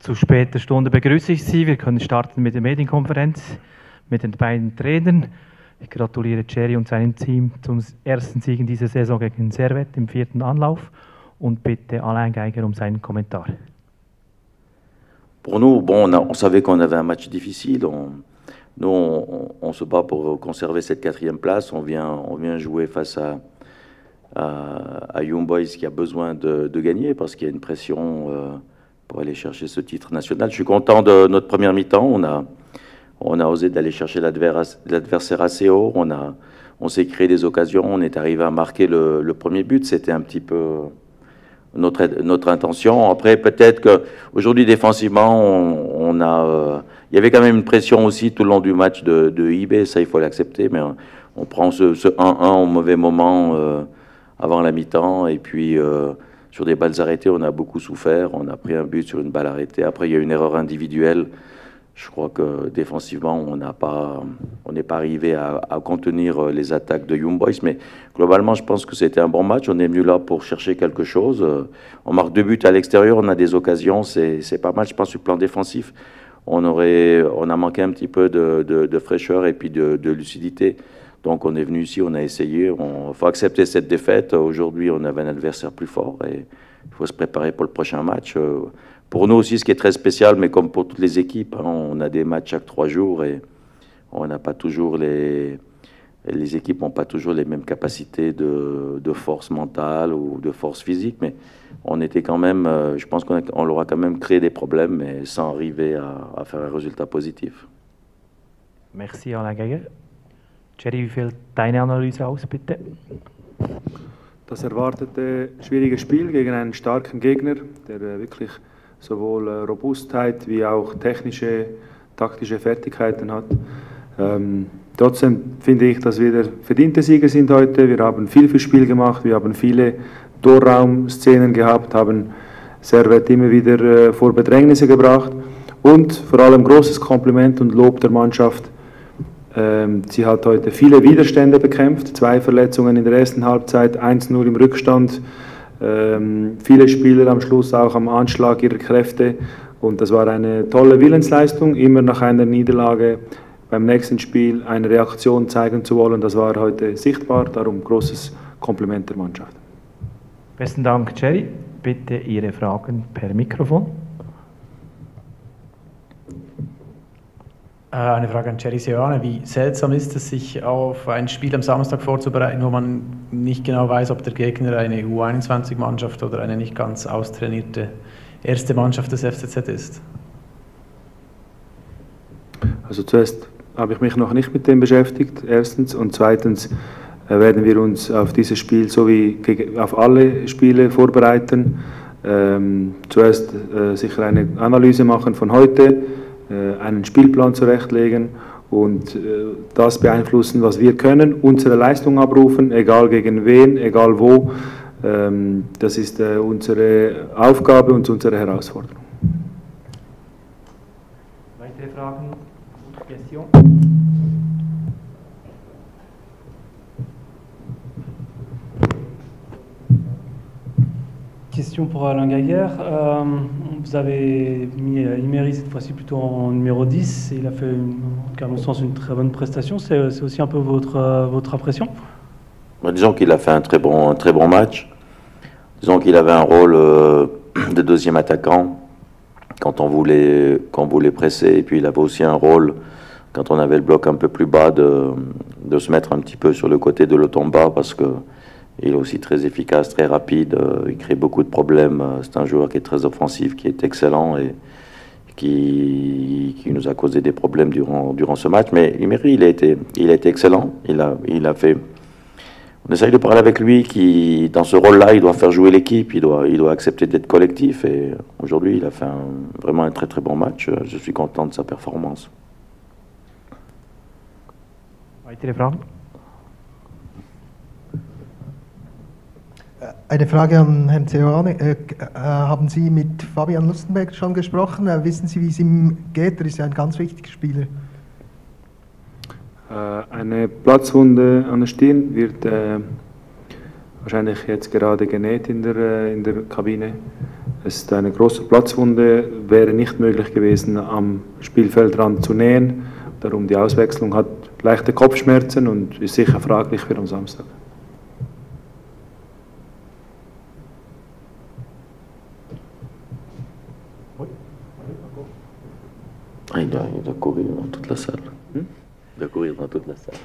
Zu später Stunde begrüße ich Sie. Wir können starten mit der Medienkonferenz mit den beiden Trainern. Ich gratuliere Thierry und seinem Team zum ersten Sieg in dieser Saison gegen Servette im 4. Anlauf und bitte Alain Geiger um seinen Kommentar. Pour nous, bon, on savait qu'on avait un match difficile. On se bat pour conserver cette 4e place. On vient jouer face à Young Boys qui a besoin de gagner parce qu'il y a une pression pour aller chercher ce titre national. Je suis content de notre première mi-temps. On a osé d'aller chercher l'adversaire assez haut. On s'est créé des occasions. On est arrivé à marquer le premier but. C'était un petit peu notre intention. Après, peut-être qu'aujourd'hui, défensivement, il y avait quand même une pression aussi tout le long du match de IB. Ça, il faut l'accepter. Mais on prend ce 1-1 au mauvais moment avant la mi-temps. Et puis, sur des balles arrêtées, on a beaucoup souffert. On a pris un but sur une balle arrêtée. Après, il y a une erreur individuelle. Je crois que défensivement, on n'est pas arrivé à contenir les attaques de Young Boys. Mais globalement, je pense que c'était un bon match. On est venu là pour chercher quelque chose. On marque 2 buts à l'extérieur. On a des occasions. C'est pas mal. Je pense sur le plan défensif, on a manqué un petit peu de fraîcheur et puis de lucidité. Donc on est venu ici, on a essayé. Il faut accepter cette défaite. Aujourd'hui, on avait un adversaire plus fort et il faut se préparer pour le prochain match. Pour nous aussi, ce qui est très spécial, mais comme pour toutes les équipes, hein, on a des matchs chaque 3 jours et on n'a pas toujours les équipes n'ont pas toujours les mêmes capacités de force mentale ou de force physique, mais on était quand même, je pense qu'on leur a quand même créé des problèmes, mais sans arriver à faire un résultat positif. Merci Alain Geiger. Thierry, wie fällt deine Analyse aus, bitte? Das erwartete schwierige Spiel gegen einen starken Gegner, der wirklich sowohl Robustheit wie auch technische, taktische Fertigkeiten hat. Trotzdem finde ich, dass wir der verdiente Sieger sind heute. Wir haben viel fürs Spiel gemacht, wir haben viele Torraumszenen gehabt, haben Servette immer wieder vor Bedrängnisse gebracht und vor allem großes Kompliment und Lob der Mannschaft. Sie hat heute viele Widerstände bekämpft, 2 Verletzungen in der ersten Halbzeit, 1-0 im Rückstand, viele Spieler am Schluss auch am Anschlag ihrer Kräfte und das war eine tolle Willensleistung, immer nach einer Niederlage beim nächsten Spiel eine Reaktion zeigen zu wollen, das war heute sichtbar, darum großes Kompliment der Mannschaft. Besten Dank, Thierry. Bitte Ihre Fragen per Mikrofon. Eine Frage an Thierry Seoane. Wie seltsam ist es, sich auf ein Spiel am Samstag vorzubereiten, wo man nicht genau weiß, ob der Gegner eine U21-Mannschaft oder eine nicht ganz austrainierte erste Mannschaft des FCZ ist? Also zuerst habe ich mich noch nicht mit dem beschäftigt, erstens. Und zweitens werden wir uns auf dieses Spiel sowie auf alle Spiele vorbereiten. Zuerst sicher eine Analyse machen von heute, einen Spielplan zurechtlegen und das beeinflussen, was wir können, unsere Leistung abrufen, egal gegen wen, egal wo. Das ist unsere Aufgabe und unsere Herausforderung. Weitere Fragen? Question? Question pour Alain Geiger. Vous avez mis Imery cette fois-ci plutôt en numéro 10. Et il a fait, à mon sens, une très bonne prestation. C'est aussi un peu votre impression? Disons qu'il a fait un très bon match. Disons qu'il avait un rôle de deuxième attaquant quand on voulait presser. Et puis il avait aussi un rôle, quand on avait le bloc un peu plus bas, de se mettre un petit peu sur le côté de l'Otomba parce que il est aussi très efficace, très rapide, il crée beaucoup de problèmes. C'est un joueur qui est très offensif, qui est excellent et qui nous a causé des problèmes durant ce match. Mais Imery, il a été excellent. Il a fait. On essaye de parler avec lui qui, dans ce rôle-là, il doit faire jouer l'équipe, il doit accepter d'être collectif. Et aujourd'hui, il a fait vraiment un très très bon match. Je suis content de sa performance. Weitere Fragen? Eine Frage an Herrn Seoane. Haben Sie mit Fabian Lustenberg schon gesprochen? Wissen Sie, wie es ihm geht? Er ist ja ein ganz wichtiger Spieler. Eine Platzwunde an der Stirn wird wahrscheinlich jetzt gerade genäht in der Kabine. Es ist eine große Platzwunde, wäre nicht möglich gewesen, am Spielfeldrand zu nähen. Darum die Auswechslung, hat leichte Kopfschmerzen und ist sicher fraglich für am Samstag. Il doit courir dans toute la salle. Il doit courir dans toute la salle.